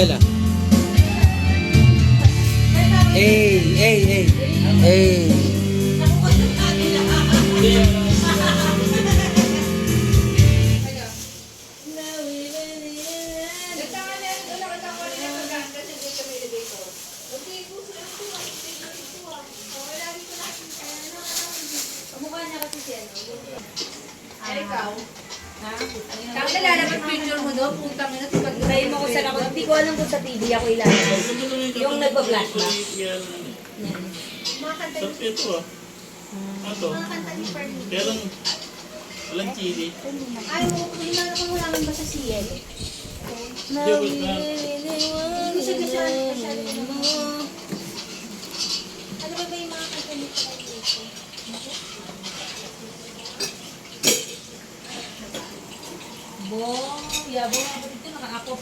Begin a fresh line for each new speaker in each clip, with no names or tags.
Ayun ah. Hey.
Ikaw? Kang lalabas picture mo doon, putang ina, tayo mo ko sa lakot. Hindi ko alam kung sa TV ako ilalabas. Yung nagpa-flash na.
Mga kanta ni
Ito ah. Ato.
mga kanta ni Fernie.
Kaya lang, walang chili.
Ay, kung wala man ba sa CL? Ano ba yung mga kanta ni Fernie?
Yabong ako dito, naka-akop.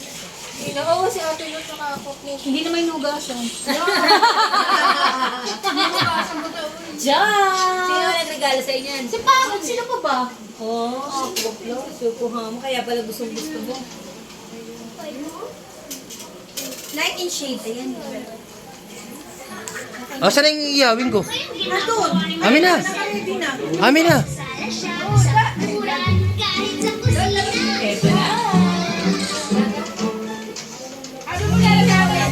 Oo, si Ate Luz nakakop niya. Hindi naman inugasan.
Diyan! Sino nagregalo sa inyo?
Si Pagod, sino pa ba?
Oh, sukuha mo. Kaya pala gusto mo.
Light and shade. Ayan.
Oh, saan yung iyawin ko?
Nandun.
Amin na.
Nakaready na.
Amin na.
Eto na. Ano mo lalagawin?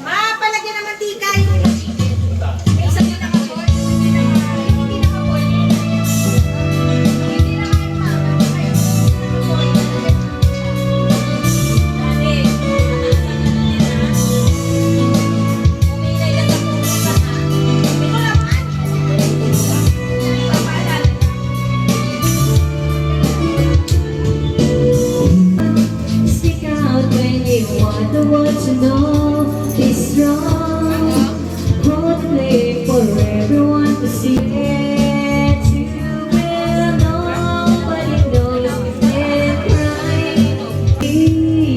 Ma, palagyan ng mantika yung
May isang yun nakapon.
hindi nakapon. Hindi
Stick out when you want the world to know. Be strong. Hold the flame for everyone to see. Yet you will nobody knows and cry.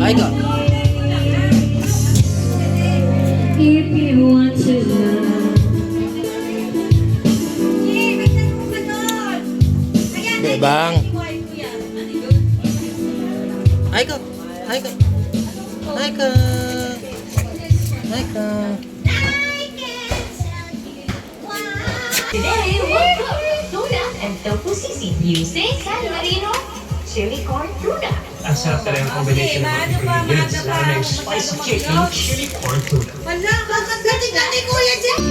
Ay ka.
If you want to love.
Bang. Ay ka. Ay ka. Ay ka. Ay ka.
Today, welcome tuna and tofu sisig using San Marino chili corn tuna.
Ang sarap talaga yung combination ng mga ingredients, lalo na yung spicy chicken, chili corn tuna.
Wala, bakit gati-gati kuya dyan?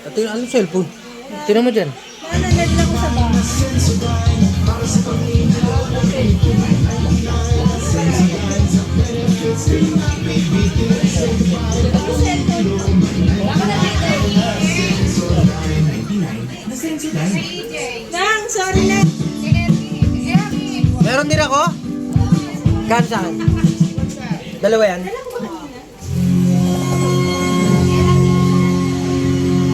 Ito yung ano cellphone? Tira mo dyan.
Nananad lang ko sa bus. Nang, sorry na.
Meron din ako? Kan saan? Dalawa yan?